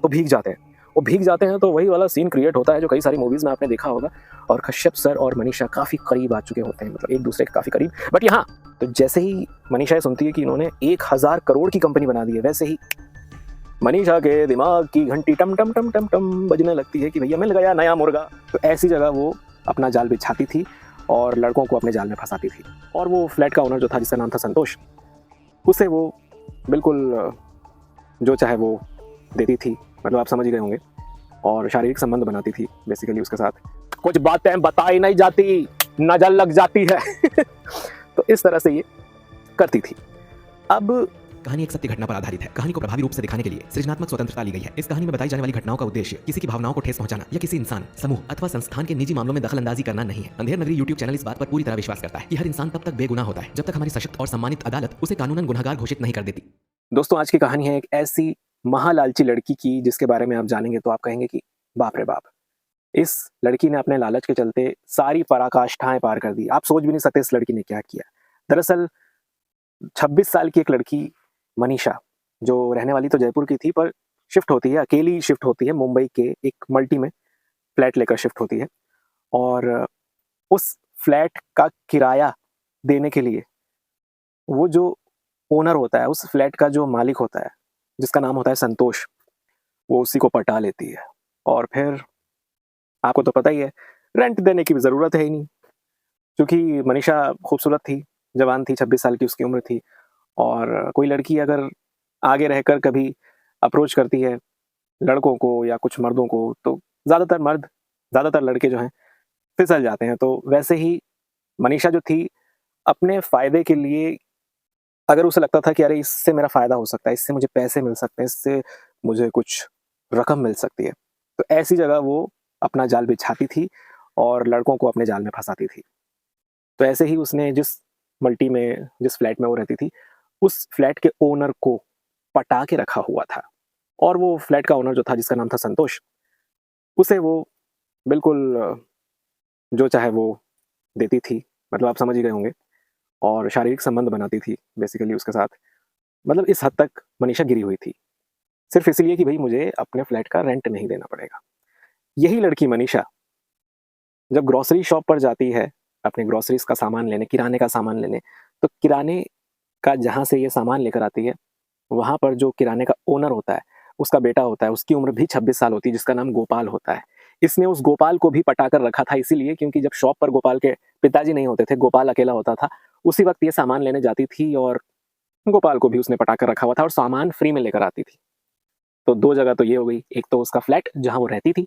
तो भीग जाते हैं। वो भीग जाते हैं तो वही वाला सीन क्रिएट होता है जो कई सारी मूवीज़ में आपने देखा होगा, और कश्यप सर और मनीषा काफ़ी करीब आ चुके होते हैं, मतलब एक दूसरे के काफ़ी करीब। बट यहाँ तो जैसे ही मनीषा ये सुनती है कि इन्होंने 1000 करोड़ की कंपनी बना दी है, वैसे ही मनीषा के दिमाग की घंटी टम टम टम टम टम बजने लगती है कि भैया मिल गया नया मुर्गा। तो ऐसी जगह वो अपना जाल बिछाती थी और लड़कों को अपने जाल में फंसाती थी। और वो फ्लैट का ओनर जो था, जिसका नाम था संतोष, उसे वो बिल्कुल जो चाहे वो देती थी, मतलब आप समझ ही गए होंगे, और शारीरिक संबंध बनाती थी बेसिकली उसके साथ। कुछ बातें बताई नहीं जाती, नजर लग जाती है तो इस तरह से ये करती थी। अब कहानी एक सत्य घटना पर आधारित है। कहानी को प्रभावी रूप से दिखाने के लिए सृजनात्मक स्वतंत्रता ली गई है। इस कहानी में बताई जाने वाली घटनाओं का उद्देश्य किसी की भावनाओं को ठेस पहुंचाना या किसी इंसान, समूह अथवा संस्थान के निजी मामलों में दखल अंदाजी करना नहीं है। अंधेर नगरी यूट्यूब चैनल इस बात पर पूरी तरह विश्वास करता है कि हर इंसान तब तक बेगुनाह होता है जब तक हमारी सशक्त और सम्मानित अदालत उसे कानूनन गुनहगार घोषित नहीं कर देती। दोस्तों, आज की कहानी है एक ऐसी महालालची लड़की की जिसके बारे में आप जानेंगे तो आप कहेंगे कि बाप रे बाप, इस लड़की ने अपने लालच के चलते सारी पराकाष्ठाएं पार कर दी। आप सोच भी नहीं सकते इस लड़की ने क्या किया। दरअसल 26 साल की एक लड़की मनीषा, जो रहने वाली तो जयपुर की थी, पर शिफ्ट होती है, अकेली शिफ्ट होती है मुंबई के एक मल्टी में फ्लैट लेकर शिफ्ट होती है। और उस फ्लैट का किराया देने के लिए वो जो ओनर होता है, उस फ्लैट का जो मालिक होता है, जिसका नाम होता है संतोष, वो उसी को पटा लेती है। और फिर आपको तो पता ही है, रेंट देने की भी ज़रूरत है ही नहीं, क्योंकि मनीषा खूबसूरत थी, जवान थी, 26 साल की उसकी उम्र थी। और कोई लड़की अगर आगे रहकर कभी अप्रोच करती है लड़कों को या कुछ मर्दों को, तो ज़्यादातर लड़के जो हैं फिसल जाते हैं। तो वैसे ही मनीषा जो थी, अपने फ़ायदे के लिए, अगर उसे लगता था कि अरे इससे मेरा फ़ायदा हो सकता है, इससे मुझे पैसे मिल सकते हैं, इससे मुझे कुछ रकम मिल सकती है, तो ऐसी जगह वो अपना जाल बिछाती थी और लड़कों को अपने जाल में फंसाती थी। तो ऐसे ही उसने जिस फ्लैट में वो रहती थी, उस फ्लैट के ओनर को पटा के रखा हुआ था। और वो फ्लैट का ओनर जो था, जिसका नाम था संतोष, उसे वो बिल्कुल जो चाहे वो देती थी, मतलब आप समझ ही गए होंगे, और शारीरिक संबंध बनाती थी बेसिकली उसके साथ। मतलब इस हद तक मनीषा गिरी हुई थी, सिर्फ इसलिए कि भाई मुझे अपने फ्लैट का रेंट नहीं देना पड़ेगा। यही लड़की मनीषा जब ग्रोसरी शॉप पर जाती है अपने ग्रोसरीज का सामान लेने, किराने का सामान लेने, तो किराने का जहाँ से ये सामान लेकर आती है, वहाँ पर जो किराने का ओनर होता है, उसका बेटा होता है, उसकी उम्र भी 26 साल होती है, जिसका नाम गोपाल होता है। इसने उस गोपाल को भी पटा कर रखा था, इसीलिए क्योंकि जब शॉप पर गोपाल के पिताजी नहीं होते थे, गोपाल अकेला होता था, उसी वक्त ये सामान लेने जाती थी और गोपाल को भी उसने पटा कर रखा हुआ था और सामान फ्री में लेकर आती थी। तो 2 जगह तो ये हो गई, एक तो उसका फ्लैट जहाँ वो रहती थी,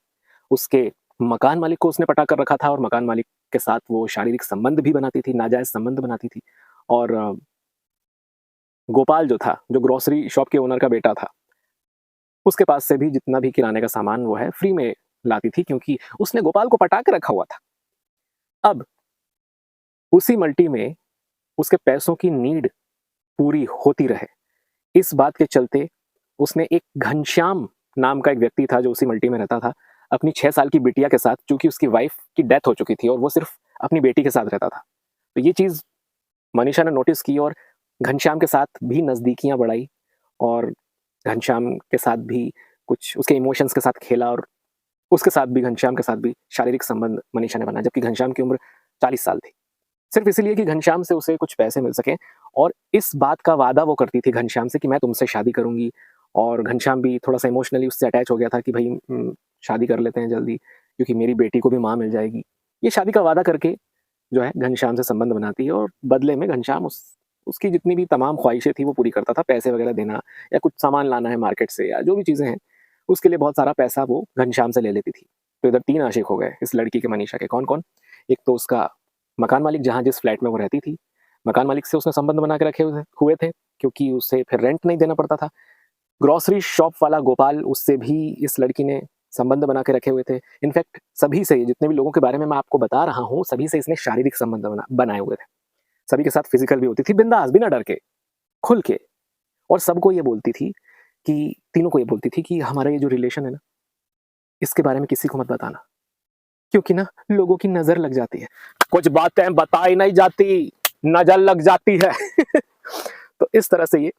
उसके मकान मालिक को उसने पटा कर रखा था और मकान मालिक के साथ वो शारीरिक संबंध भी बनाती थी, नाजायज़ संबंध बनाती थी। और गोपाल जो था, जो ग्रोसरी शॉप के ओनर का बेटा था, उसके पास से भी जितना भी किराने का सामान वो है फ्री में लाती थी, क्योंकि उसने गोपाल को पटा के रखा हुआ था। अब उसी मल्टी में उसके पैसों की नीड पूरी होती रहे, इस बात के चलते उसने एक घनश्याम नाम का एक व्यक्ति था जो उसी मल्टी में रहता था, अपनी 6 साल की बिटिया के साथ, चूँकि उसकी वाइफ की डेथ हो चुकी थी और वो सिर्फ़ अपनी बेटी के साथ रहता था। तो ये चीज़ मनीषा ने नोटिस की और घनश्याम के साथ भी नज़दीकियाँ बढ़ाई, और घनश्याम के साथ भी कुछ उसके इमोशंस के साथ खेला, और उसके साथ भी, घनश्याम के साथ भी शारीरिक संबंध मनीषा ने बनाया, जबकि घनश्याम की उम्र 40 साल थी। सिर्फ़ इसीलिए कि घनश्याम से उसे कुछ पैसे मिल सकें, और इस बात का वादा वो करती थी घनश्याम से कि मैं तुमसे शादी करूँगी। और घनश्याम भी थोड़ा-सा इमोशनली उससे अटैच हो गया था कि भई शादी कर लेते हैं जल्दी, क्योंकि मेरी बेटी को भी माँ मिल जाएगी। ये शादी का वादा करके जो है घनश्याम से संबंध बनाती है, और बदले में घनश्याम उसकी जितनी भी तमाम ख्वाहिशें थी वो पूरी करता था। पैसे वगैरह देना या कुछ सामान लाना है मार्केट से या जो भी चीज़ें हैं, उसके लिए बहुत सारा पैसा वो घनश्याम से ले लेती थी। तो इधर 3 आशिक हो गए इस लड़की के, मनीषा के। कौन-कौन? एक तो उसका मकान मालिक, जहाँ जिस फ्लैट में वो रहती थी, मकान मालिक से उसने संबंध बना के रखे हुए थे, क्योंकि उसे फिर रेंट नहीं देना पड़ता था। ग्रोसरी शॉप वाला गोपाल, उससे भी इस लड़की ने संबंध बना के रखे हुए थे। इनफैक्ट सभी से, जितने भी लोगों के बारे में मैं आपको बता रहा हूँ, सभी से इसने शारीरिक संबंध बनाए हुए थे। सभी के साथ फिजिकल भी होती थी, बिंदास, बिना डर के, खुल के। और सबको ये बोलती थी कि, तीनों को ये बोलती थी कि हमारा ये जो रिलेशन है ना, इसके बारे में किसी को मत बताना, क्योंकि ना लोगों की नजर लग जाती है। कुछ बातें बताई नहीं जाती, नजर लग जाती है तो इस तरह से ये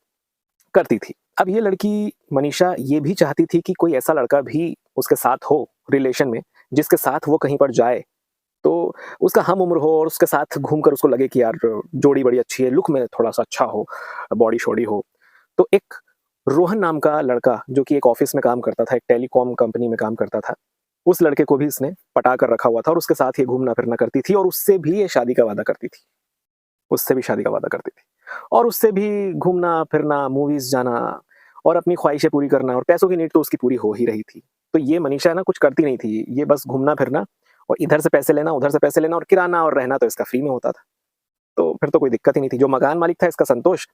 करती थी। अब ये लड़की मनीषा ये भी चाहती थी कि कोई ऐसा लड़का भी उसके साथ हो रिलेशन में, जिसके साथ वो कहीं पर जाए तो उसका हम उम्र हो और उसके साथ घूमकर उसको लगे कि यार जोड़ी बड़ी अच्छी है, लुक में थोड़ा-सा अच्छा हो, बॉडी-शॉडी हो। तो एक रोहन नाम का लड़का जो कि एक ऑफ़िस में काम करता था, एक टेलीकॉम कंपनी में काम करता था, उस लड़के को भी इसने पटा कर रखा हुआ था और उसके साथ ये घूमना-फिरना करती थी और उससे भी ये शादी का वादा करती थी। उससे भी शादी का वादा करती थी। और उससे भी घूमना-फिरना, मूवीज़ जाना और अपनी ख्वाहिशें पूरी करना और पैसों की नीड तो उसकी पूरी हो ही रही थी। तो ये मनीषा है ना कुछ करती नहीं थी, ये बस घूमना-फिरना और इधर से पैसे लेना, उधर से पैसे लेना और किराना और रहना तो इसका फ्री में होता था। तो फिर तो कोई दिक्कत ही नहीं थी। जो मकान मालिक था इसका संतोष,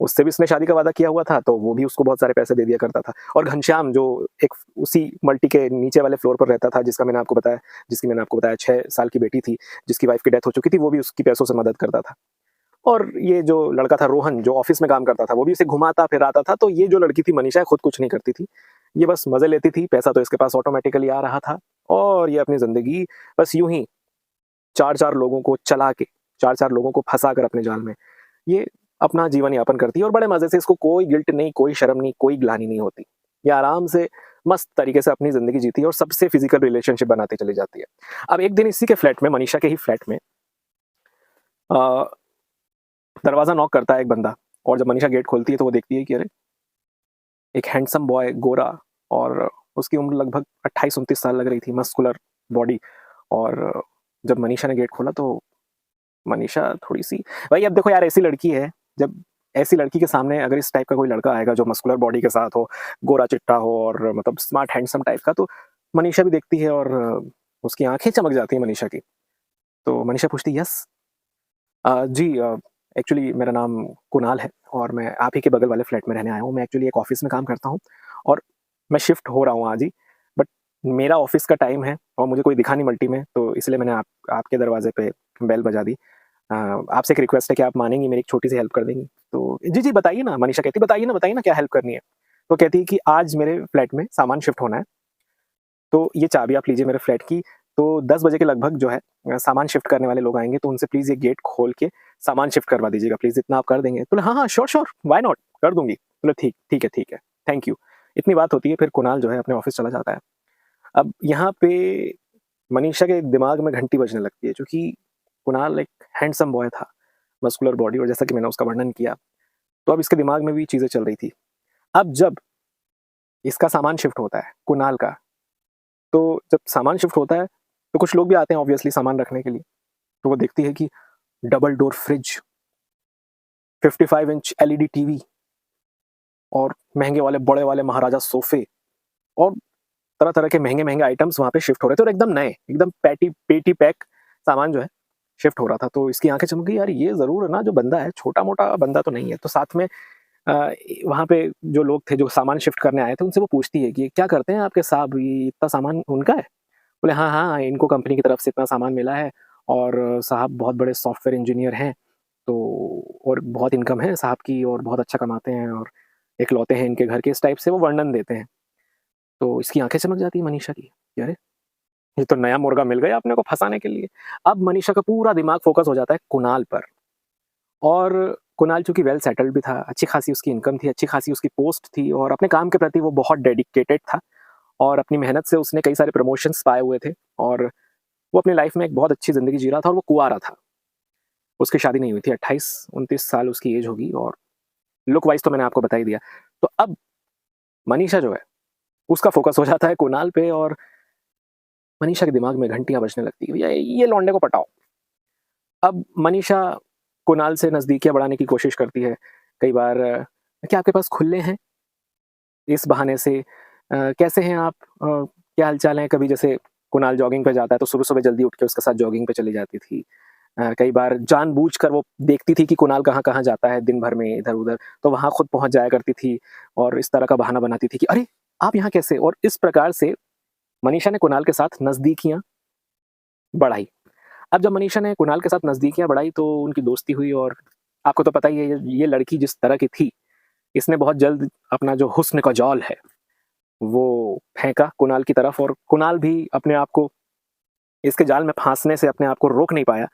उससे भी इसने शादी का वादा किया हुआ था, तो वो भी उसको बहुत सारे पैसे दे दिया करता था। और घनश्याम जो एक उसी मल्टी के नीचे वाले फ्लोर पर रहता था, जिसकी मैंने आपको बताया 6 साल की बेटी थी, जिसकी वाइफ़ की डेथ हो चुकी थी, वो भी उसकी पैसों से मदद करता था। और ये जो लड़का था रोहन, जो ऑफ़िस में काम करता था, वो भी इसे घुमाता-फिराता था। तो ये जो लड़की थी मनीषा खुद कुछ नहीं करती थी। ये बस मज़े लेती थी, पैसा तो इसके पास ऑटोमैटिकली आ रहा था और ये अपनी ज़िंदगी बस यूँ ही 4-4 लोगों को चला के, 4-4 लोगों को फँसा कर अपने जाल में, ये अपना जीवन यापन करती है और बड़े मज़े से इसको कोई गिल्ट नहीं, कोई शर्म नहीं, कोई ग्लानि नहीं होती। ये आराम से मस्त तरीके से अपनी ज़िंदगी जीती है और सबसे फ़िज़िकल रिलेशनशिप बनाती चली जाती है। अब एक दिन इसी के फ्लैट में, मनीषा के ही फ्लैट में अ, दरवाज़ा नॉक करता है एक बंदा और जब मनीषा गेट खोलती है तो वो देखती है कि अरे! एक हैंडसम बॉय, गोरा और उसकी उम्र लगभग 28-29 साल लग रही थी, मस्कुलर बॉडी और जब मनीषा ने गेट खोला तो मनीषा थोड़ी-सी भाई अब देखो यार ऐसी लड़की है, जब ऐसी लड़की के सामने अगर इस टाइप का कोई लड़का आएगा जो मस्कुलर बॉडी के साथ हो, गोरा-चिट्टा हो और मतलब स्मार्ट हैंडसम टाइप का तो मनीषा भी देखती है और उसकी आँखें चमक जाती हैं मनीषा की। तो मनीषा पूछती है यस जी एक्चुअली मेरा नाम कुणाल है और मैं आप ही के बगल वाले फ्लैट में रहने आया हूँ। मैं एक्चुअली एक ऑफ़िस में काम करता हूँ और मैं शिफ्ट हो रहा हूँ आज ही। बट मेरा ऑफ़िस का टाइम है और मुझे कोई दिखा नहीं मल्टी में, तो इसलिए मैंने आपके दरवाज़े पे बेल बजा दी। आपसे एक रिक्वेस्ट है कि आप मानेंगी, मेरी एक छोटी-सी हेल्प कर देंगी? तो जी, जी, बताइए ना। मनीषा कहती है, बताइए ना क्या हेल्प करनी है? तो कहती है कि आज मेरे फ्लैट में सामान शिफ्ट होना है, तो ये चाबी आप लीजिए मेरे फ्लैट की, तो 10 बजे के लगभग जो है सामान शिफ्ट करने वाले लोग आएँगे, तो उनसे प्लीज़ ये गेट खोल के सामान शिफ्ट करवा दीजिएगा प्लीज़, इतना आप कर देंगे? बोले, "हाँ, हाँ, श्योर, श्योर, व्हाई नॉट? कर दूँगी।" बोले, ठीक है, थैंक यू।" इतनी बात होती है, फिर कुणाल जो है अपने ऑफ़िस चला जाता है। अब यहाँ पे मनीषा के दिमाग में घंटी बजने लगती है, चूँकि कुणाल एक हैंडसम बॉय था, मस्कुलर बॉडी और जैसा कि मैंने उसका वर्णन किया, तो अब इसके दिमाग में भी चीज़ें चल रही थी। अब जब इसका सामान शिफ्ट होता है, कुणाल का, तो जब सामान शिफ्ट होता है, तो कुछ लोग भी आते हैं ऑब्वियसली सामान रखने के लिए। तो वो देखती है कि double door fridge, 55 inch LED TV और महँगे वाले बड़े वाले महाराजा सोफ़े और तरह-तरह के महँगे-महँगे आइटम्स वहाँ पे शिफ्ट हो रहे थे और एकदम नए, एकदम पेटी पैक सामान जो है शिफ्ट हो रहा था। तो इसकी आँखें चमक गई, यार ये ज़रूर ना जो बंदा है, छोटा-मोटा बंदा तो नहीं है। तो साथ में वहाँ पे जो लोग थे, जो सामान शिफ्ट करने आए थे, उनसे वो पूछती है कि, "क्या करते हैं आपके साहब? ये इतना सामान उनका है?" बोले, "हाँ, हाँ, इनको कंपनी की तरफ से इतना सामान मिला है और साहब बहुत बड़े सॉफ्टवेयर इंजीनियर हैं, तो और बहुत इनकम है साहब की और बहुत अच्छा कमाते हैं और इकलौते हैं इनके घर के।" इस टाइप से वो वर्णन देते हैं। तो इसकी आँखें चमक जाती है मनीषा की, कि अरे! ये तो नया मुर्गा मिल गया अपने को फँसाने के लिए। अब मनीषा का पूरा दिमाग फ़ोकस हो जाता है कुणाल पर और कुणाल चूँकि वेल सेटल्ड भी था, अच्छी खासी उसकी इनकम थी, अच्छी खासी उसकी पोस्ट थी और अपने काम के प्रति वो बहुत डेडिकेटेड था और अपनी मेहनत से उसने कई सारे प्रमोशंस पाए हुए थे और वो अपनी लाइफ़ में एक बहुत अच्छी ज़िंदगी जी रहा था और वो कुँवारा था। उसकी शादी नहीं हुई थी, 28-29 साल उसकी एज होगी और लुक वाइज़ तो मैंने आपको बता ही दिया। तो अब मनीषा जो है, उसका फ़ोकस हो जाता है कुणाल पे और मनीषा के दिमाग में घंटियाँ बजने लगती है, भैया ये लौंडे को पटाओ। अब मनीषा कुणाल से नज़दीकियाँ बढ़ाने की कोशिश करती है। कई बार क्या आपके पास खुले हैं? इस बहाने से कैसे हैं आप? क्या हाल-चाल है? कभी जैसे कुणाल जॉगिंग पे जाता है तो सुबह-सुबह जल्दी उठ के उसके साथ जॉगिंग पे चली जाती थी। कई बार जानबूझकर वो देखती थी कि कुणाल कहाँ-कहाँ जाता है दिन भर में इधर-उधर, तो वहाँ खुद पहुँच जाया करती थी और इस तरह का बहाना बनाती थी कि अरे! आप यहाँ कैसे? और इस प्रकार से मनीषा ने कुणाल के साथ नज़दीकियाँ बढ़ाई। अब जब मनीषा ने कुणाल के साथ नज़दीकियाँ बढ़ाई तो उनकी दोस्ती हुई और आपको तो पता ही है ये लड़की जिस तरह की थी, इसने बहुत जल्द अपना जो हुस्न का जाल है, वो फेंका कुणाल की तरफ और कुणाल भी अपने आप को इसके जाल में फँसने से अपने आप को रोक नहीं पाया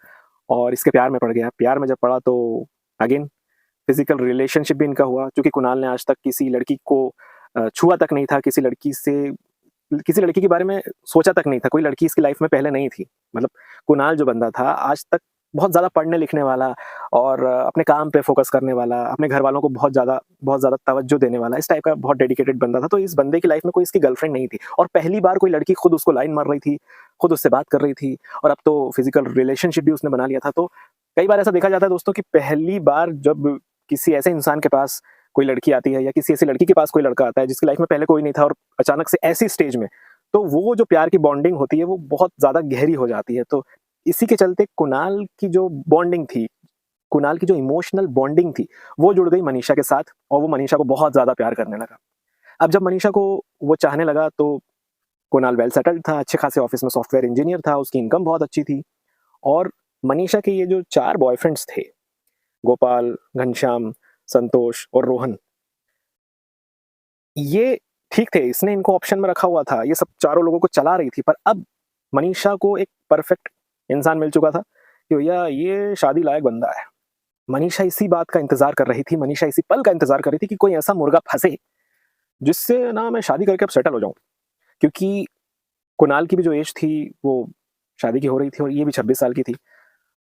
और इसके प्यार में पड़ गया। प्यार में जब पड़ा तो अगेन फिजिकल रिलेशनशिप भी इनका हुआ, क्योंकि कुणाल ने आज तक किसी लड़की को छुआ तक नहीं था, किसी लड़की के बारे में सोचा तक नहीं था, कोई लड़की इसकी लाइफ में पहले नहीं थी। मतलब कुणाल जो बंदा था आज तक बहुत ज़्यादा पढ़ने लिखने वाला और अपने काम पे फोकस करने वाला, अपने घर वालों को बहुत ज़्यादा तवज्जो देने वाला, इस टाइप का बहुत डेडिकेटेड बंदा था। तो इस बंदे की लाइफ में कोई इसकी गर्लफ्रेंड नहीं थी और पहली बार कोई लड़की खुद उसको लाइन मार रही थी, खुद उससे बात कर रही थी और अब तो फिजिकल रिलेशनशिप भी उसने बना लिया था। तो कई बार ऐसा देखा जाता है दोस्तों कि पहली बार जब किसी ऐसे इंसान के पास कोई लड़की आती है या किसी ऐसी लड़की के पास कोई लड़का आता है जिसकी लाइफ में पहले कोई नहीं था और अचानक से ऐसी स्टेज में, तो वो जो प्यार की बॉन्डिंग होती है वो बहुत ज़्यादा गहरी हो जाती है। तो इसी के चलते कुणाल की जो बॉन्डिंग थी, कुणाल की जो इमोशनल बॉन्डिंग थी, वो जुड़ गई मनीषा के साथ और वो मनीषा को बहुत ज़्यादा प्यार करने लगा। अब जब मनीषा को वो चाहने लगा तो कुणाल वेल सेटल्ड था, अच्छे खासे ऑफिस में सॉफ्टवेयर इंजीनियर था, उसकी इनकम बहुत अच्छी थी और मनीषा के ये जो 4 बॉयफ्रेंड्स थे, गोपाल, घनश्याम, संतोष और रोहन, ये ठीक थे, इसने इनको ऑप्शन में रखा हुआ था, ये सब चारों लोगों को चला रही थी। पर अब मनीषा को एक परफेक्ट इंसान मिल चुका था कि भैया ये शादी लायक बंदा है। मनीषा इसी बात का इंतजार कर रही थी, मनीषा इसी पल का इंतजार कर रही थी कि कोई ऐसा मुर्गा फंसे जिससे ना मैं शादी करके अब सेटल हो जाऊं, क्योंकि कुणाल की भी जो एज थी वो शादी की हो रही थी और ये भी 26 साल की थी।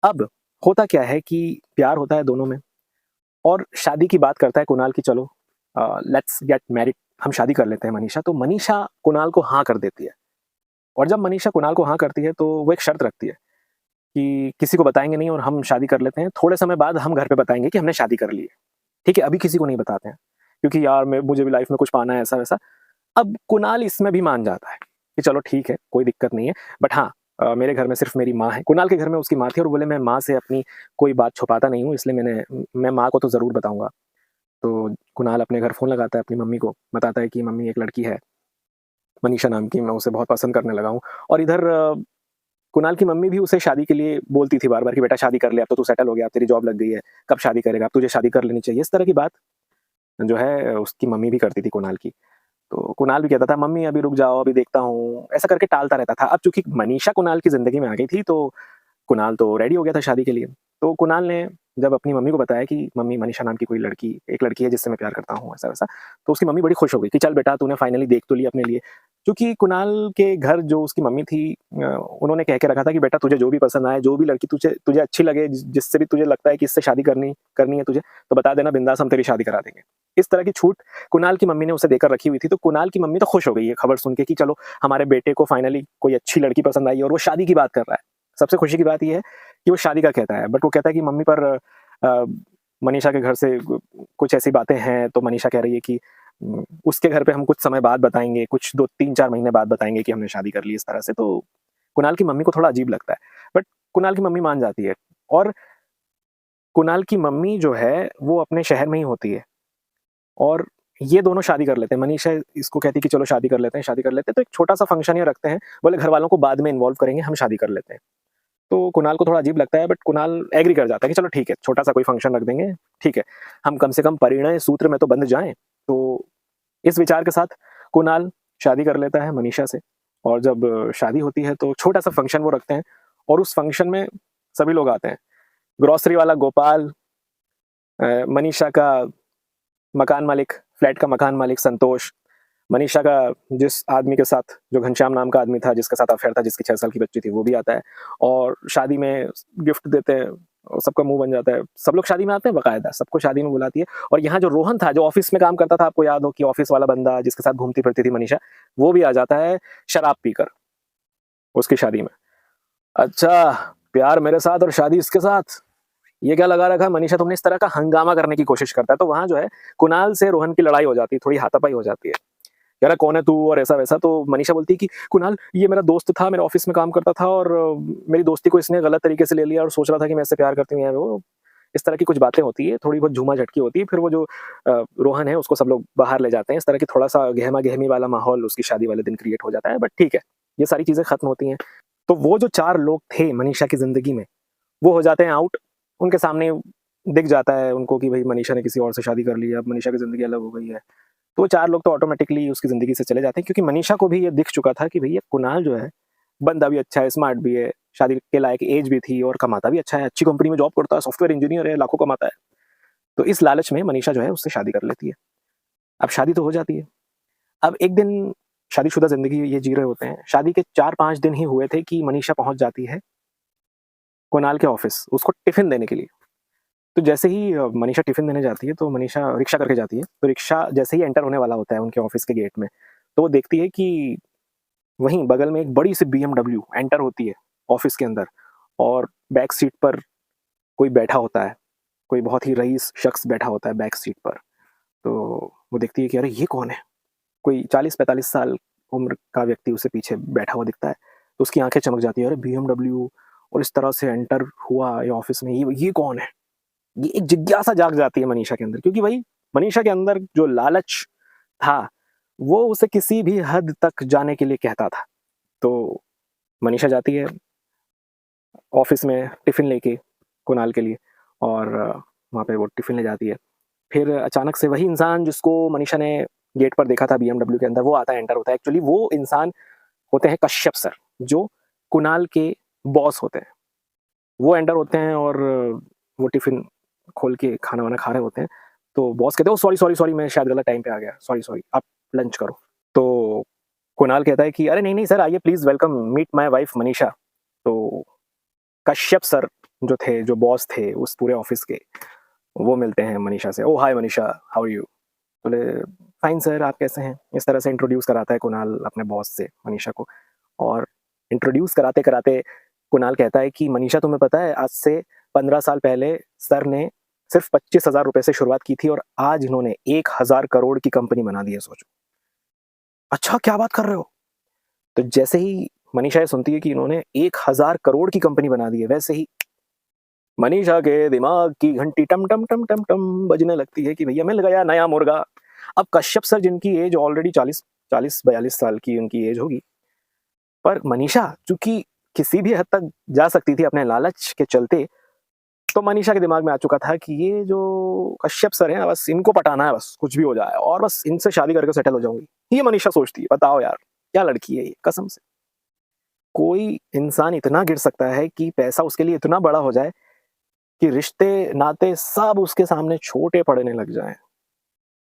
अब होता क्या है कि प्यार होता है दोनों में और शादी की बात करता है कुणाल की, चलो लेट्स गेट मैरिड, हम शादी कर लेते हैं मनीषा। तो मनीषा कुणाल को हाँ कर देती है और जब मनीषा कुणाल को हाँ करती है तो वो एक शर्त रखती है कि किसी को बताएंगे नहीं और हम शादी कर लेते हैं, थोड़े समय बाद हम घर पे बताएंगे कि हमने शादी कर ली है, ठीक है, अभी किसी को नहीं बताते हैं क्योंकि यार मुझे भी लाइफ में कुछ पाना है ऐसा वैसा। अब कुणाल इसमें भी मान जाता है कि चलो ठीक है, कोई दिक्कत नहीं है, बट हाँ मेरे घर में सिर्फ मेरी माँ है। कुणाल के घर में उसकी माँ थी और बोले मैं माँ से अपनी कोई बात छुपाता नहीं हूँ, इसलिए मैं माँ को तो ज़रूर बताऊंगा। तो कुणाल अपने घर फ़ोन लगाता है अपनी मम्मी को, बताता है कि मम्मी एक लड़की है मनीषा नाम की, मैं उसे बहुत पसंद करने लगा हूँ। और इधर कुणाल की मम्मी भी उसे शादी के लिए बोलती थी बार बार कि बेटा शादी कर ले, अब तो तू सेटल हो गया, अब तेरी जॉब लग गई है, कब शादी करेगा, अब तुझे शादी कर लेनी चाहिए। इस तरह की बात जो है उसकी मम्मी भी करती थी कुणाल की। तो कुणाल भी कहता था मम्मी अभी रुक जाओ, अभी देखता हूँ, ऐसा करके टालता रहता था। अब चूंकि मनीषा कुणाल की जिंदगी में आ गई थी तो कुणाल तो रेडी हो गया था शादी के लिए। तो कुणाल ने जब अपनी मम्मी को बताया कि मम्मी मनीषा नाम की कोई लड़की, एक लड़की है जिससे मैं प्यार करता हूँ ऐसा वैसा, तो उसकी मम्मी बड़ी खुश हो गई कि चल बेटा तूने फाइनली देख तो लिया अपने लिए। क्योंकि कुणाल के घर जो उसकी मम्मी थी उन्होंने कह के रखा था कि बेटा तुझे जो भी पसंद आए, जो भी लड़की तुझे तुझे अच्छी लगे, जिससे भी तुझे लगता है कि इससे शादी करनी करनी है तुझे, तो बता देना, बिंदास हम तेरी शादी करा देंगे। इस तरह की छूट कुणाल की मम्मी ने उसे देकर रखी हुई थी। तो कुणाल की मम्मी तो खुश हो गई है खबर सुन के कि चलो हमारे बेटे को फाइनली कोई अच्छी लड़की पसंद आई और वो शादी की बात कर रहा है। सबसे खुशी की बात यह है कि वो शादी का कहता है, बट वो कहता है कि मम्मी पर अ, मनीषा के घर से कुछ ऐसी बातें हैं, तो मनीषा कह रही है कि उसके घर पे हम कुछ समय बाद बताएंगे, कुछ 2-3-4 महीने बाद बताएंगे कि हमने शादी कर ली, इस तरह से। तो कुणाल की मम्मी को थोड़ा अजीब लगता है, बट कुणाल की मम्मी मान जाती है और कुणाल की मम्मी जो है वो अपने शहर में ही होती है और ये दोनों शादी कर लेते हैं। मनीषा इसको कहती है कि चलो शादी कर लेते हैं, शादी कर लेते हैं। तो एक छोटा सा फंक्शन ये रखते हैं, बोले घर वालों को बाद में इन्वॉल्व करेंगे, हम शादी कर लेते हैं। तो कुणाल को थोड़ा अजीब लगता है, बट कुणाल एग्री कर जाता है कि चलो ठीक है, छोटा सा कोई फंक्शन रख देंगे, ठीक है, हम कम से कम परिणय सूत्र में तो बंध जाएं। तो इस विचार के साथ कुणाल शादी कर लेता है मनीषा से और जब शादी होती है तो छोटा सा फंक्शन वो रखते हैं और उस फंक्शन में सभी लोग आते हैं। ग्रोसरी वाला गोपाल, मनीषा का मकान मालिक, फ्लैट का मकान मालिक संतोष, मनीषा का जिस आदमी के साथ, जो घनश्याम नाम का आदमी था जिसके साथ अफेयर था, जिसकी 6 साल की बच्ची थी, वो भी आता है और शादी में गिफ्ट देते हैं और सबका मुंह बन जाता है। सब लोग शादी में आते हैं, बाकायदा सबको शादी में बुलाती है। और यहाँ जो रोहन था, जो ऑफिस में काम करता था, आपको याद हो कि ऑफिस वाला बंदा जिसके साथ घूमती फिरती थी मनीषा, वो भी आ जाता है शराब पीकर उसकी शादी में। अच्छा, प्यार मेरे साथ और शादी इसके साथ, ये क्या लगा रखा है मनीषा तुमने, इस तरह का हंगामा करने की कोशिश करता है। तो वहां जो है कुणाल से रोहन की लड़ाई हो जाती है, थोड़ी हाथापाई हो जाती है, कह रहा कौन है तू और ऐसा वैसा। तो मनीषा बोलती है कि कुणाल ये मेरा दोस्त था, मेरे ऑफिस में काम करता था और मेरी दोस्ती को इसने गलत तरीके से ले लिया और सोच रहा था कि मैं इससे प्यार करती हूँ, वो इस तरह की कुछ बातें होती है, थोड़ी बहुत झूमा झटकी होती है। फिर वो जो रोहन है उसको सब लोग बाहर ले जाते हैं, इस तरह की थोड़ा सा गहमा गहमी वाला माहौल उसकी शादी वाले दिन क्रिएट हो जाता है। बट ठीक है, ये सारी चीजें खत्म होती हैं। तो वो जो 4 लोग थे मनीषा की जिंदगी में, वो हो जाते हैं आउट। उनके सामने दिख जाता है उनको कि भाई मनीषा ने किसी और से शादी कर ली है, अब मनीषा की जिंदगी अलग हो गई है। तो वो 4 लोग तो ऑटोमेटिकली उसकी ज़िंदगी से चले जाते हैं, क्योंकि मनीषा को भी ये दिख चुका था कि भैया कुणाल जो है, बंदा भी अच्छा है, स्मार्ट भी है, शादी के लायक एज भी थी और कमाता भी अच्छा है, अच्छी कंपनी में जॉब करता है, सॉफ्टवेयर इंजीनियर है, लाखों कमाता है। तो इस लालच में मनीषा जो है उससे शादी कर लेती है। अब शादी तो हो जाती है। अब एक दिन शादीशुदा ज़िंदगी ये जी रहे होते हैं। शादी के 4-5 दिन ही हुए थे कि मनीषा पहुँच जाती है कुणाल के ऑफ़िस उसको टिफ़िन देने के लिए। तो जैसे ही मनीषा टिफ़िन देने जाती है, तो मनीषा रिक्शा करके जाती है। तो रिक्शा जैसे ही एंटर होने वाला होता है उनके ऑफ़िस के गेट में, तो वो देखती है कि वहीं बगल में एक बड़ी-सी बीएमडब्ल्यू एंटर होती है ऑफ़िस के अंदर और बैक सीट पर कोई बैठा होता है। कोई बहुत ही रईस शख्स बैठा होता है बैक सीट पर। तो वो देखती है कि अरे! ये कौन है? कोई 40-45 साल उम्र का व्यक्ति उसे पीछे बैठा हुआ दिखता है। तो उसकी आँखें चमक जाती हैं, अरे! बीएमडब्ल्यू और इस तरह से एंटर हुआ ये ऑफ़िस में, ये कौन है? ये एक जिज्ञासा जाग जाती है मनीषा के अंदर क्योंकि वही मनीषा के अंदर जो लालच था, वो उसे किसी भी हद तक जाने के लिए कहता था। तो मनीषा जाती है ऑफ़िस में टिफ़िन लेके कुणाल के लिए और वहाँ पे वो टिफ़िन ले जाती है। फिर अचानक से वही इंसान जिसको मनीषा ने गेट पर देखा था बीएमडब्ल्यू के अंदर, वो आता है, एंटर होता है। एक्चुअली वो इंसान होते हैं कश्यप सर, जो कुणाल के बॉस होते हैं। वो एंटर होते हैं और वो टिफ़िन खोल के खाना-वाना खा रहे होते हैं। तो बॉस कहते हैं, "ओह! सॉरी, सॉरी, सॉरी, मैं शायद गलत टाइम पे आ गया। सॉरी, सॉरी, आप लंच करो।" तो कुणाल कहता है कि, "अरे! नहीं, नहीं सर, आइए please welcome, meet my wife Manisha." तो कश्यप सर जो थे, जो बॉस थे उस पूरे ऑफ़िस के, वो मिलते हैं मनीषा से। "ओह! हाय मनीषा, हाउ आर यू?" बोले, "फाइन सर, आप कैसे हैं?" इस तरह से इंट्रोड्यूस कराता है कुणाल अपने बॉस से मनीषा को और इंट्रोड्यूस कराते-कराते कुणाल कहता है कि, "मनीषा तुम्हें पता है आज से 15 साल पहले सर ने सिर्फ़ ₹25,000 से शुरुआत की थी और आज इन्होंने 1,000 करोड़ की कंपनी बना दी है सोचो।" "अच्छा, क्या बात कर रहे हो?" तो जैसे ही मनीषा ये सुनती है कि इन्होंने 1,000 करोड़ की कंपनी बना दी है, वैसे ही मनीषा के दिमाग की घंटी टम टम टम टम टम बजने लगती है कि भैया मिल गया नया मुर्गा। अब कश्यप सर जिनकी एज ऑलरेडी 40-42 साल की उनकी एज होगी, पर मनीषा चूँकि किसी भी हद तक जा सकती थी अपने लालच के चलते, तो मनीषा के दिमाग में आ चुका था कि ये जो कश्यप सर हैं बस इनको पटाना है बस, कुछ भी हो जाए और बस इनसे शादी करके सेटल हो जाऊँगी। ये मनीषा सोचती है, बताओ यार, क्या लड़की है ये कसम से। कोई इंसान इतना गिर सकता है कि पैसा उसके लिए इतना बड़ा हो जाए कि रिश्ते-नाते सब उसके सामने छोटे पड़ने लग जाएँ।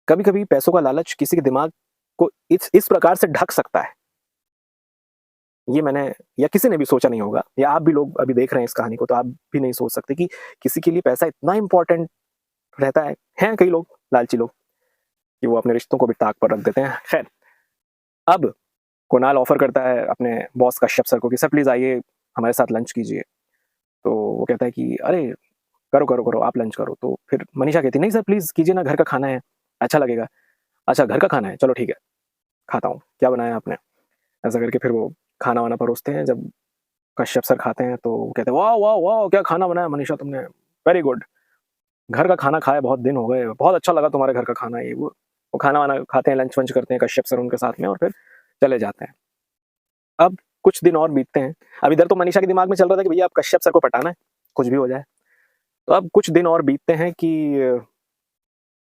कभी-कभी पैसों का लालच किसी के दिमाग को इस प्रकार से ढक सकता है। ये मैंने या किसी ने भी सोचा नहीं होगा या आप भी लोग अभी देख रहे हैं इस कहानी को तो आप भी नहीं सोच सकते कि किसी के लिए पैसा इतना इम्पोर्टेंट रहता है। हैं कई लोग, लालची लोग, कि वो अपने रिश्तों को भी ताक पर रख देते हैं। खैर, अब कुणाल ऑफ़र करता है अपने बॉस कश्यप सर को कि सर प्लीज़ आइए, हमारे साथ लंच कीजिए। तो वो कहता है कि अरे! करो, करो, करो, आप लंच करो। तो फिर मनीषा कहती है, "नहीं सर प्लीज़ कीजिए ना, घर का खाना है, अच्छा लगेगा।" "अच्छा घर का खाना है, चलो ठीक है, खाता हूँ, क्या बनाया आपने?" ऐसा करके फिर वो खाना-वाना परोसते हैं, जब कश्यप सर खाते हैं तो वो कहते हैं, "वाह, वाह, वाह! क्या खाना बनाया मनीषा तुमने, वेरी गुड। घर का खाना खाए बहुत दिन हो गए, बहुत अच्छा लगा तुम्हारे घर का खाना ये वो।" वो खाना-वाना खाते हैं, लंच-वंच करते हैं कश्यप सर उनके साथ में और फिर चले जाते हैं। अब कुछ दिन और बीतते हैं। अब इधर तो मनीषा के दिमाग में चल रहा था कि भैया अब कश्यप सर को पटाना है, कुछ भी हो जाए। तो अब कुछ दिन और बीतते हैं कि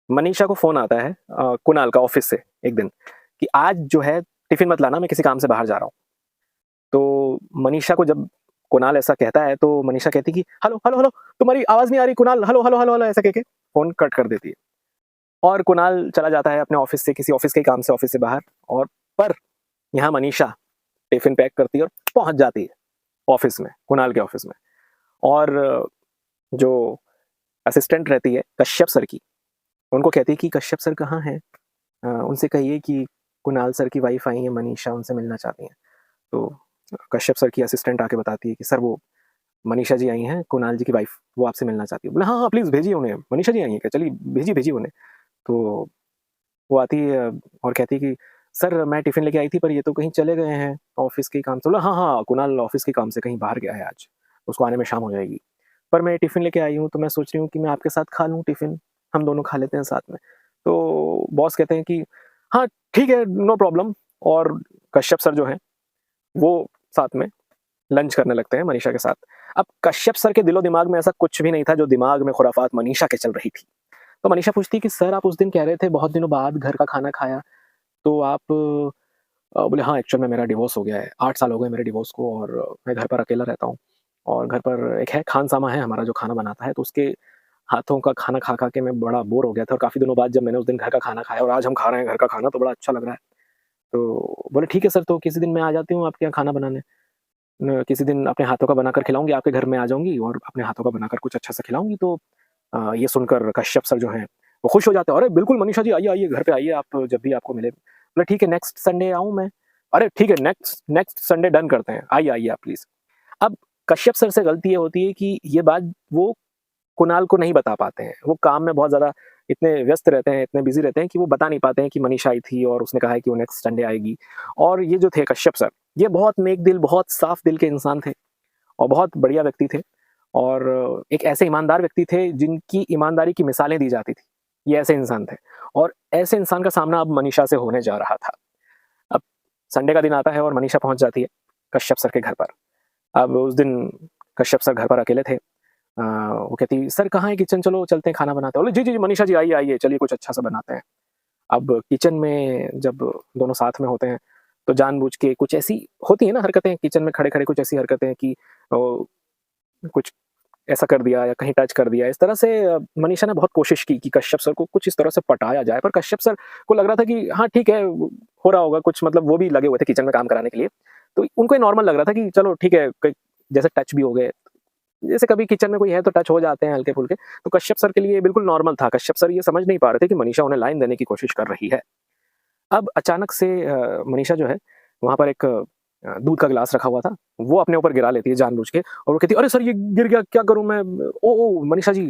मनीषा को फ़ोन आता है कुणाल का ऑफ़िस से एक दिन कि आज जो है टिफ़िन मत लाना, मैं किसी काम से बाहर जा रहा हूँ। तो मनीषा को जब कुणाल ऐसा कहता है तो मनीषा कहती है कि हेलो, हेलो, हेलो तुम्हारी आवाज़ नहीं आ रही Kunal, hello, hello, hello, hello ऐसा कह के फ़ोन कट कर देती है। और कुणाल चला जाता है अपने ऑफ़िस से किसी ऑफ़िस के काम से ऑफ़िस से बाहर और पर यहाँ मनीषा टिफ़िन पैक करती है और पहुँच जाती है ऑफ़िस में, कुणाल के ऑफ़िस में। और जो असिस्टेंट रहती है कश्यप सर की, उनको कहती है कि कश्यप सर कहाँ हैं? उनसे कहिए कि कुणाल सर की वाइफ़ आई हैं मनीषा, उनसे मिलना चाहती हैं। तो कश्यप सर की असिस्टेंट आके बताती है कि सर वो मनीषा जी आई हैं, कुणाल जी की वाइफ़, वो आपसे मिलना चाहती है। बोला हाँ, हाँ, प्लीज़ भेजिए उन्हें, मनीषा जी आई हैं क्या? चलिए भेजिए, भेजिए उन्हें। तो वो आती है और कहती है कि सर मैं टिफ़िन लेके आई थी पर ये तो कहीं चले गए हैं ऑफ़िस के काम से। बोला हाँ, हाँ, कुणाल ऑफ़िस के काम से कहीं बाहर गया है आज, उसको आने में शाम हो जाएगी। पर मैं टिफ़िन लेके आई हूँ तो मैं सोच रही हूँ कि मैं आपके साथ खा लूँ टिफ़िन, हम दोनों खा लेते हैं साथ में। तो बॉस कहते हैं कि हाँ, ठीक है, नो प्रॉब्लम और कश्यप सर जो हैं, वो साथ में लंच करने लगते हैं मनीषा के साथ। अब कश्यप सर के दिलो-दिमाग में ऐसा कुछ भी नहीं था जो दिमाग में खुराफात मनीषा के चल रही थी। तो मनीषा पूछती है कि सर आप उस दिन कह रहे थे बहुत दिनों बाद घर का खाना खाया, तो आप बोले हाँ, एक्चुअल में मेरा डिवोर्स हो गया है, 8 साल हो गए मेरे डिवोर्स को और मैं घर पर अकेला रहता हूँ और घर पर एक है खानसामा है हमारा जो खाना बनाता है, तो उसके हाथों का खाना खा के मैं बड़ा बोर हो गया था और काफ़ी दिनों बाद जब मैंने उस दिन घर का खाना खाया और आज हम खा रहे हैं घर का खाना तो बड़ा अच्छा लग रहा है। तो बोले ठीक है सर, तो किसी दिन मैं आ जाती हूँ आपके यहाँ खाना बनाने। किसी दिन अपने हाथों का बनाकर खिलाऊँगी, आपके घर में आ जाऊँगी और अपने हाथों का बनाकर कुछ अच्छा सा खिलाऊँगी। तो ये सुनकर कश्यप सर जो हैं, वो खुश हो जाते हैं, "अरे! बिल्कुल मनीषा जी, आइए, आइए, घर पे आइए आप जब भी आपको मिले।" बोला, "ठीक है, नेक्स्ट संडे आऊँ मैं?" "अरे! ठीक है, नेक्स्ट नेक्स्ट संडे डन करते हैं। आइए, आइए आप प्लीज़।" अब कश्यप सर से गलती ये होती है कि ये बात वो कुणाल को नहीं बता पाते हैं। वो काम में बहुत ज़्यादा इतने व्यस्त रहते हैं, इतने बिज़ी रहते हैं कि वो बता नहीं पाते हैं कि मनीषा आई थी और उसने कहा है कि वो नेक्स्ट संडे आएगी। और ये जो थे कश्यप सर, ये बहुत नेक दिल, बहुत साफ दिल के इंसान थे और बहुत बढ़िया व्यक्ति थे और एक ऐसे ईमानदार व्यक्ति थे जिनकी ईमानदारी की मिसालें दी जाती थी। ये ऐसे इंसान थे और ऐसे इंसान का सामना अब मनीषा से होने जा रहा था। अब संडे का दिन आता है और मनीषा पहुँच जाती है कश्यप सर के घर पर। अब उस दिन कश्यप सर घर पर अकेले थे। वो कहती, "सर कहाँ है किचन? चलो चलते हैं खाना बनाते हैं।" बोले, "जी, जी, जी, मनीषा जी आइए, आइए, चलिए कुछ अच्छा सा बनाते हैं।" अब किचन में जब दोनों साथ में होते हैं, तो जानबूझ के कुछ ऐसी होती है ना हरकतें किचन में खड़े-खड़े कुछ ऐसी हरकतें कि कुछ ऐसा कर दिया या कहीं टच कर दिया। इस तरह से मनीषा ने बहुत कोशिश की कि कश्यप सर को कुछ इस तरह से पटाया जाए, पर कश्यप सर को लग रहा था कि हाँ, ठीक है, हो रहा होगा कुछ मतलब वो भी लगे हुए थे किचन में काम कराने के लिए। तो उनको ये नॉर्मल लग रहा था कि चलो ठीक है, क जैसे टच भी हो गए। जैसे कभी किचन में कोई है तो टच हो जाते हैं हल्के-फुल्के, तो कश्यप सर के लिए ये बिल्कुल नॉर्मल था। कश्यप सर ये समझ नहीं पा रहे थे कि मनीषा उन्हें लाइन देने की कोशिश कर रही है। अब अचानक से मनीषा जो है, वहाँ पर एक दूध का गिलास रखा हुआ था, वो अपने ऊपर गिरा लेती है जानबूझ के और वो कहती है, "अरे सर ये गिर गया, क्या करूँ मैं? ओह! ओह! मनीषा जी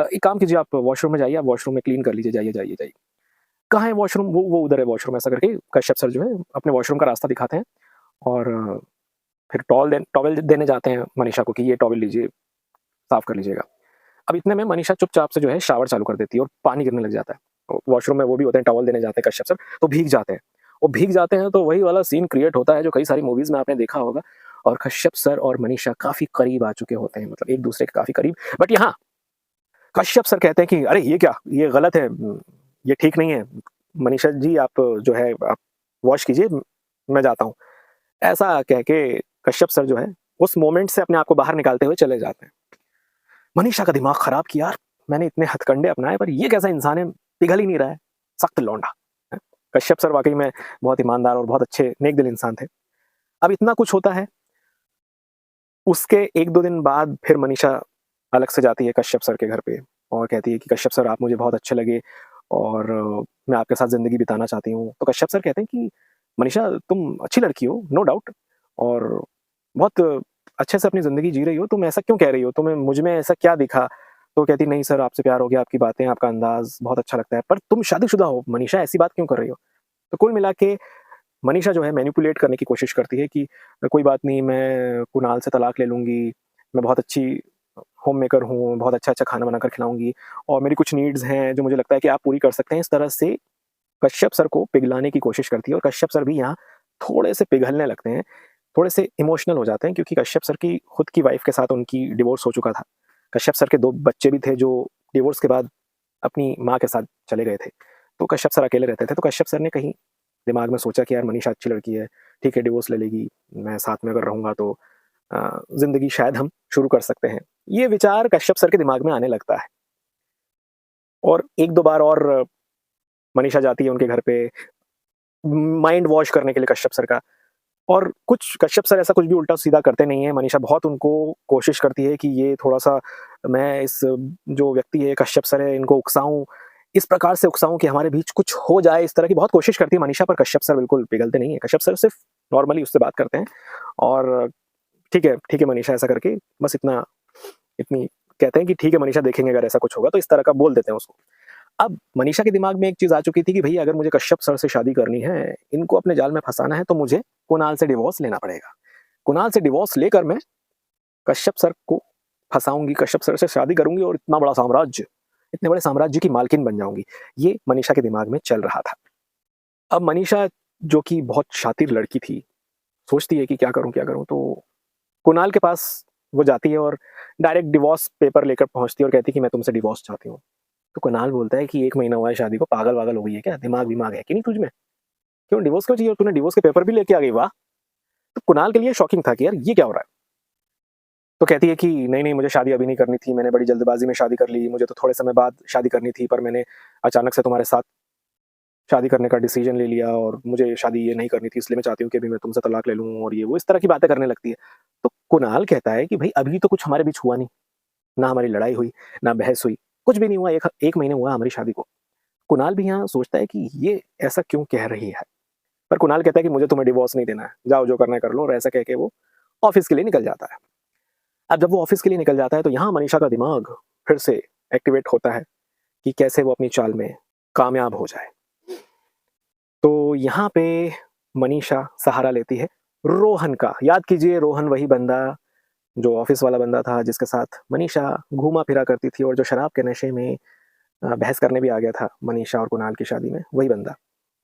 एक काम कीजिए आप वॉशरूम में जाइए, आप वॉशरूम में क्लीन कर लीजिए, जाइए, जाइए, जाइए।" "कहाँ है वॉशरूम?" "वो उधर है वॉशरूम" ऐसा करके कश्यप सर जो है अपने वॉशरूम का रास्ता दिखाते हैं और फिर टॉवेल देने जाते हैं मनीषा को कि ये टॉवेल लीजिए, साफ कर लीजिएगा। अब इतने में मनीषा चुपचाप से जो है शावर चालू कर देती है और पानी गिरने लग जाता है। वॉशरूम में वो भी होते हैं, टॉवल देने जाते हैं कश्यप सर, तो भीग जाते हैं। वो भीग जाते हैं तो वही वाला सीन क्रिएट होता है जो कई सारी मूवीज़ में आपने देखा होगा और कश्यप सर और मनीषा काफ़ी करीब आ चुके होते हैं, मतलब एक-दूसरे के काफ़ी करीब। बट यहाँ कश्यप सर कहते हैं कि अरे! ये क्या? ये गलत है, ये ठीक नहीं है। मनीषा जी आप जो है आप वॉश कीजिए, मैं जाता हूँ। ऐसा कह के कश्यप सर जो है उस मोमेंट से अपने आप को बाहर निकालते हुए चले जाते हैं। मनीषा का दिमाग खराब कि यार मैंने इतने हथकंडे अपनाए पर ये कैसा इंसान है, पिघल ही नहीं रहा है, सख्त लौंडा। हैं? कश्यप सर वाक़ई में बहुत ईमानदार और बहुत अच्छे नेक दिल इंसान थे। अब इतना कुछ होता है, उसके 1-2 दिन बाद फिर मनीषा अलग से जाती है कश्यप सर के घर पे और कहती है कि कश्यप सर आप मुझे बहुत अच्छे लगे और मैं आपके साथ ज़िंदगी बिताना चाहती हूँ। तो कश्यप सर कहते हैं कि मनीषा तुम अच्छी लड़की हो, नो डाउट और बहुत अच्छे से अपनी ज़िंदगी जी रही हो, तुम ऐसा क्यों कह रही हो? तुम्हें मुझ में ऐसा क्या दिखा? तो कहती नहीं सर आपसे प्यार हो गया, आपकी बातें, आपका अंदाज़ बहुत अच्छा लगता है, पर तुम शादीशुदा हो, मनीषा ऐसी बात क्यों कर रही हो? तो कुल मिला के मनीषा जो है मैनिपुलेट करने की कोशिश करती है कि कोई बात नहीं मैं कुणाल से तलाक ले लूँगी, मैं बहुत अच्छी होम मेकर हूँ, बहुत अच्छा-अच्छा खाना बनाकर खिलाऊँगी और मेरी कुछ नीड्स हैं जो मुझे लगता है कि आप पूरी कर सकते हैं। इस तरह से कश्यप सर को पिघलाने की कोशिश करती है और कश्यप सर भी यहाँ थोड़े से पिघलने लगते हैं, थोड़े से इमोशनल हो जाते हैं क्योंकि कश्यप सर की खुद की वाइफ़ के साथ उनकी डिवोर्स हो चुका था। कश्यप सर के 2 बच्चे भी थे जो डिवोर्स के बाद अपनी माँ के साथ चले गए थे। तो कश्यप सर अकेले रहते थे, तो कश्यप सर ने कहीं दिमाग में सोचा कि यार मनीषा अच्छी लड़की है, ठीक है डिवोर्स ले लेगी, मैं साथ में अगर रहूँगा तो ज़िंदगी शायद हम शुरू कर सकते हैं। ये विचार कश्यप सर के दिमाग में आने लगता है और 1-2 बार और मनीषा जाती है उनके घर पे माइंड वॉश करने के लिए कश्यप सर का और कुछ कश्यप सर ऐसा कुछ भी उल्टा-सीधा करते नहीं हैं। मनीषा बहुत उनको कोशिश करती है कि ये थोड़ा-सा मैं इस जो व्यक्ति है कश्यप सर है इनको उकसाऊँ, इस प्रकार से उकसाऊँ कि हमारे बीच कुछ हो जाए, इस तरह की बहुत कोशिश करती है मनीषा पर कश्यप सर बिल्कुल पिघलते नहीं हैं। कश्यप सर सिर्फ़ नॉर्मली उससे बात करते हैं और ठीक है मनीषा ऐसा करके बस इतनी कहते हैं कि ठीक है मनीषा देखेंगे अगर ऐसा कुछ होगा तो इस तरह का बोल देते हैं उसको। अब मनीषा के दिमाग में एक चीज़ आ चुकी थी कि भई अगर मुझे कश्यप सर से शादी करनी है, इनको अपने जाल में फँसाना है तो मुझे कुणाल से डिवोर्स लेना पड़ेगा। कुणाल से डिवोर्स लेकर मैं कश्यप सर को फँसाऊँगी, कश्यप सर से शादी करूँगी और इतना बड़ा साम्राज्य, इतने बड़े साम्राज्य की मालकिन बन जाऊँगी। ये मनीषा के दिमाग में चल रहा था। अब मनीषा जो कि बहुत शातिर लड़की थी, सोचती है कि क्या करूँ, क्या करूँ? तो कुणाल के पास वो जाती है और डायरेक्ट डिवोर्स पेपर लेकर पहुँचती है और कहती है कि मैं तुमसे डिवोर्स चाहती हूँ। तो कुणाल बोलता है कि 1 महीना हुआ है शादी को, पागल-वागल हो गई है क्या? दिमाग-विमाग है कि नहीं तुझ में? क्यों डिवोर्स क्यों चाहिए और तूने डिवोर्स के पेपर भी लेके आ गई, वाह! तो कुणाल के लिए शॉकिंग था कि यार ये क्या हो रहा है? तो कहती है कि नहीं नहीं, मुझे शादी अभी नहीं करनी थी, मैंने बड़ी जल्दबाजी में शादी कर ली, मुझे तो थोड़े समय बाद शादी करनी थी, पर मैंने अचानक से तुम्हारे साथ शादी करने का डिसीजन ले लिया और मुझे शादी ये नहीं करनी थी, इसलिए मैं चाहती हूँ कि अभी मैं तुमसे तलाक ले लूँ और ये वो इस तरह की बातें करने लगती है। तो कुणाल कहता है कि भाई अभी तो कुछ हमारे बीच हुआ नहीं, ना हमारी लड़ाई हुई, ना बहस हुई, कुछ भी नहीं हुआ, एक महीने हुआ हमारी शादी को। कुणाल भी यहाँ सोचता है कि ये ऐसा क्यों कह रही है, पर कुणाल कहता है कि मुझे तुम्हें डिवोर्स नहीं देना है, जाओ जो करना है कर लो, और ऐसा कह के वो ऑफिस के लिए निकल जाता है। अब जब वो ऑफिस के लिए निकल जाता है तो यहाँ मनीषा का दिमाग फिर से एक्टिवेट होता है कि कैसे वो अपनी चाल में कामयाब हो जाए। तो यहाँ पे मनीषा सहारा लेती है रोहन का। याद कीजिए, रोहन वही बंदा जो ऑफिस वाला बंदा था जिसके साथ मनीषा घूमा फिरा करती थी और जो शराब के नशे में बहस करने भी आ गया था मनीषा और कुणाल की शादी में, वही बंदा।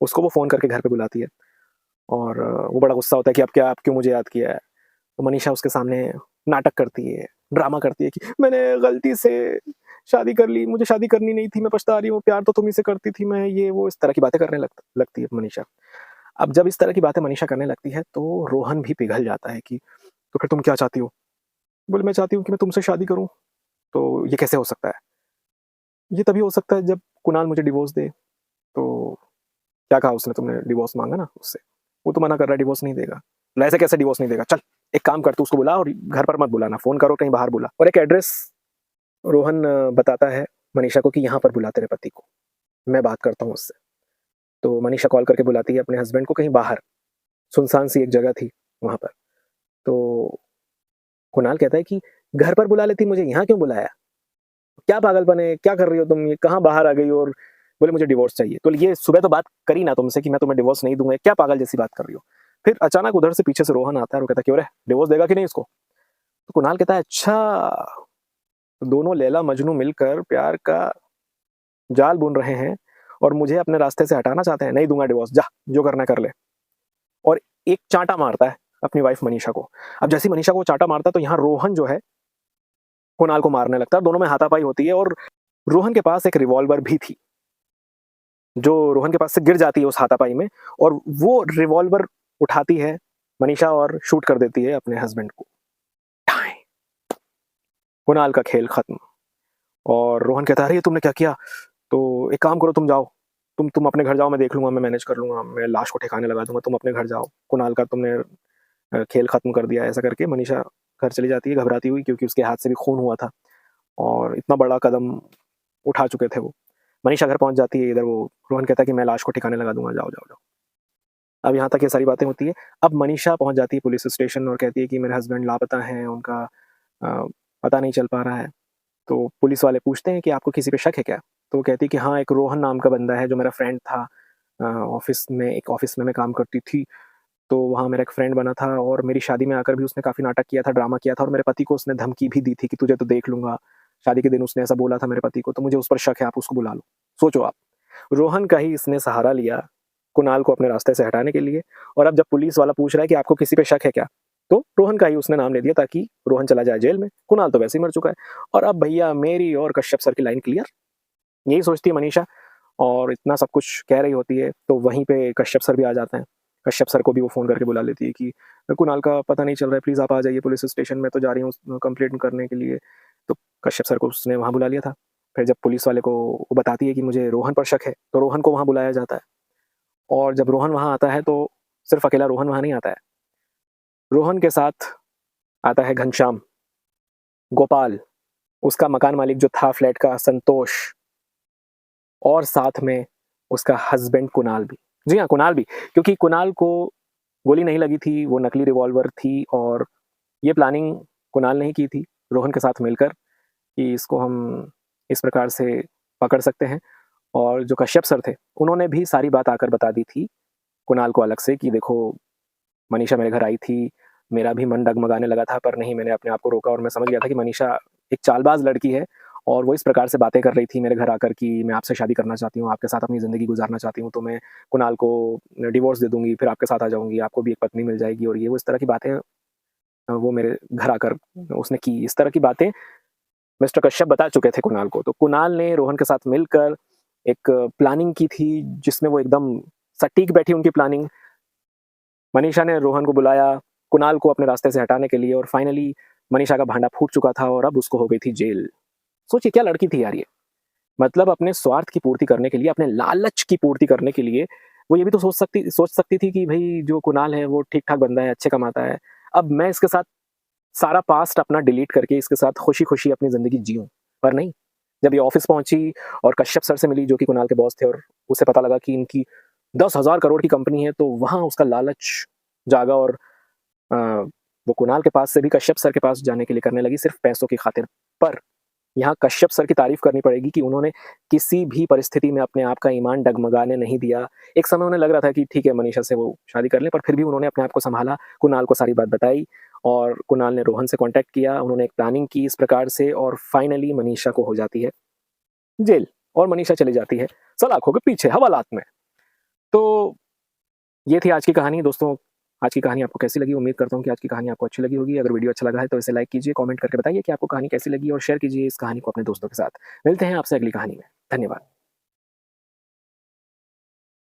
उसको वो फ़ोन करके घर पे बुलाती है और वो बड़ा गुस्सा होता है कि अब क्या, आप क्यों मुझे याद किया है? तो मनीषा उसके सामने नाटक करती है, ड्रामा करती है कि मैंने गलती से शादी कर ली, मुझे शादी करनी नहीं थी, मैं पछता रही हूँ, प्यार तो तुम्ही से करती थी मैं, ये वो इस तरह की बातें करने लगती है मनीषा। अब जब इस तरह की बातें मनीषा करने लगती है तो रोहन भी पिघल जाता है कि तो फिर तुम क्या चाहती हो? बोले मैं चाहती हूँ कि मैं तुमसे शादी करूँ। तो ये कैसे हो सकता है? ये तभी हो सकता है जब कुणाल मुझे डिवोर्स दे। तो क्या कहा उसने, तुमने डिवोर्स माँगा ना उससे? वो तो मना कर रहा है, डिवोर्स नहीं देगा। बोला ऐसे कैसे डिवोर्स नहीं देगा? चल एक काम कर, तू उसको बुला और घर पर मत बुलाना, फ़ोन करो कहीं बाहर बुला। और एक एड्रेस रोहन बताता है मनीषा को कि यहाँ पर बुला तेरे पति को, मैं बात करता हूँ उससे। तो मनीषा कॉल करके बुलाती है अपने हस्बैंड को कहीं बाहर, सुनसान सी एक जगह थी वहाँ पर। तो कुणाल कहता है कि घर पर बुला लेती, मुझे यहाँ क्यों बुलाया? क्या पागलपन है, क्या कर रही हो तुम, ये कहाँ बाहर आ गई हो? और बोले मुझे डिवोर्स चाहिए। तो ये सुबह तो बात करी ना तुमसे कि मैं तुम्हें डिवोर्स नहीं दूंगा, क्या पागल जैसी बात कर रही हो? फिर अचानक उधर से पीछे से रोहन आता है और वो कहता है क्यों रे, डिवोर्स देगा कि नहीं इसको? तो कुणाल कहता है अच्छा, तो दोनों लैला मजनू मिलकर प्यार का जाल बुन रहे हैं और मुझे अपने रास्ते से हटाना चाहते हैं। नहीं दूंगा डिवोर्स, जा जो करना कर ले। और एक चांटा मारता है अपनी वाइफ मनीषा को। अब जैसी मनीषा को चांटा मारता है तो यहाँ रोहन जो है कुणाल को मारने लगता है, दोनों में हाथापाई होती है और रोहन के पास एक रिवॉल्वर भी थी जो रोहन के पास से गिर जाती है उस हाथापाई में, और वो रिवॉल्वर उठाती है मनीषा और शूट कर देती है अपने हस्बैंड को। टाई! कुणाल का खेल खत्म। और रोहन कहता है अरे ये तुमने क्या किया? तो एक काम करो, तुम जाओ, तुम अपने घर जाओ, मैं देख लूंगा, मैं मैनेज कर लूंगा, मैं लाश को ठिकाने लगा दूंगा, तुम अपने घर जाओ, कुणाल का तुमने खेल खत्म कर दिया। ऐसा करके मनीषा घर चली जाती है घबराती हुई, क्योंकि उसके हाथ से भी खून हुआ था और इतना बड़ा कदम उठा चुके थे वो। मनीषा घर पहुंच जाती है, इधर वो रोहन कहता है कि मैं लाश को ठिकाने लगा दूंगा, जाओ जाओ जाओ। अब यहाँ तक ये सारी बातें होती है। अब मनीषा पहुंच जाती है पुलिस स्टेशन और कहती है कि मेरे हस्बैंड लापता हैं, उनका पता नहीं चल पा रहा है। तो पुलिस वाले पूछते हैं कि आपको किसी पे शक है क्या? तो वो कहती है कि हाँ, एक रोहन नाम का बंदा है जो मेरा फ्रेंड था, एक ऑफिस में मैं काम करती थी, तो वहाँ मेरा एक फ्रेंड बना था और मेरी शादी में आकर भी उसने काफ़ी नाटक किया था, ड्रामा किया था और मेरे पति को उसने धमकी भी दी थी कि तुझे तो देख लूँगा। शादी के दिन उसने ऐसा बोला था मेरे पति को, तो मुझे उस पर शक है, आप उसको बुला लो। सोचो आप, रोहन का ही इसने सहारा लिया कुणाल को अपने रास्ते से हटाने के लिए, और अब जब पुलिस वाला पूछ रहा है कि आपको किसी पे शक है क्या? तो रोहन का ही उसने नाम ले दिया ताकि रोहन चला जाए जेल में, कुणाल तो वैसे ही मर चुका है। और अब भैया मेरी और कश्यप सर की लाइन क्लियर, यही सोचती है मनीषा और इतना सब कुछ कह रही होती है, तो वहीं पे कश्यप सर भी आ जाते हैं। कश्यप सर को भी वो फ़ोन करके बुला लेती है कि कुणाल का पता नहीं चल रहा है, प्लीज़ आप आ जाइए पुलिस स्टेशन, में तो जा रही हूँ कंप्लेंट करने के लिए। तो कश्यप सर को उसने वहाँ बुला लिया था। फिर जब पुलिस वाले को वो बताती है कि मुझे रोहन पर शक है, तो रोहन को वहाँ बुलाया जाता है। और जब रोहन वहाँ आता है तो सिर्फ़ अकेला रोहन वहाँ नहीं आता है। रोहन के साथ आता है घनश्याम, गोपाल, उसका मकान मालिक जो था फ्लैट का संतोष, और साथ में उसका हस्बैंड कुणाल भी। जी हाँ, कुणाल भी, क्योंकि कुणाल को गोली नहीं लगी थी, वो नकली रिवॉल्वर थी और ये प्लानिंग कुणाल ने ही की थी रोहन के साथ मिलकर कि इसको हम इस प्रकार से पकड़ सकते हैं। और जो कश्यप सर थे, उन्होंने भी सारी बात आकर बता दी थी कुणाल को अलग से कि देखो, मनीषा मेरे घर आई थी, मेरा भी मन डगमगाने लगा था, पर नहीं, मैंने अपने आप को रोका और मैं समझ गया था कि मनीषा एक चालबाज़ लड़की है और वो इस प्रकार से बातें कर रही थी मेरे घर आकर कि मैं आपसे शादी करना चाहती हूँ, आपके साथ अपनी ज़िंदगी गुज़ारना चाहती हूँ, तो मैं कुणाल को डिवोर्स दे दूँगी, फिर आपके साथ आ जाऊँगी, आपको भी एक पत्नी मिल जाएगी और ये वो इस तरह की बातें वो मेरे घर आकर उसने की। इस तरह की बातें मिस्टर कश्यप बता चुके थे कुणाल को। तो कुणाल ने रोहन के साथ मिलकर एक प्लानिंग की थी जिसमें वो एकदम सटीक बैठी उनकी प्लानिंग। मनीषा ने रोहन को बुलाया कुणाल को अपने रास्ते से हटाने के लिए और फाइनली मनीषा का भांडा फूट चुका था और अब उसको हो गई थी जेल। सोचिए क्या लड़की थी यार ये। मतलब अपने स्वार्थ की पूर्ति करने के लिए, अपने लालच की पूर्ति करने के लिए वो ये भी तो सोच सकती थी कि भई जो कुणाल है वो ठीक-ठाक बंदा है, अच्छे कमाता है। अब मैं इसके साथ सारा पास्ट अपना डिलीट करके इसके साथ खुशी-खुशी अपनी ज़िंदगी जिऊँ। पर नहीं, जब ये ऑफ़िस पहुँची और कश्यप सर से मिली जो कि कुणाल के बॉस थे और उसे पता लगा कि इनकी 10,000 करोड़ की कंपनी है, तो वहाँ उसका लालच जागा और अ, वो कुणाल के पास से भी कश्यप सर के पास जाने के लिए करने लगी सिर्फ़ पैसों की खातिर। पर यहाँ कश्यप सर की तारीफ़ करनी पड़ेगी कि उन्होंने किसी भी परिस्थिति में अपने आप का ईमान डगमगाने नहीं दिया। एक समय उन्हें लग रहा था कि ठीक है मनीषा से वो शादी कर लें, पर फिर भी उन्होंने अपने आप को सँभाला, कुणाल को सारी बात बताई और कुणाल ने रोहन से कॉन्टैक्ट किया, उन्होंने एक प्लानिंग की इस प्रकार से और फाइनली मनीषा को हो जाती है जेल और मनीषा चली जाती है सलाखों के पीछे हवालात में। तो ये थी आज की कहानी दोस्तों। आज की कहानी आपको कैसी लगी? उम्मीद करता हूँ कि आज की कहानी आपको अच्छी लगी होगी। अगर वीडियो अच्छा लगा है तो इसे लाइक कीजिए, कमेंट करके बताइए कि आपको कहानी कैसी लगी और शेयर कीजिए इस कहानी को अपने दोस्तों के साथ। मिलते हैं आपसे अगली कहानी में। धन्यवाद।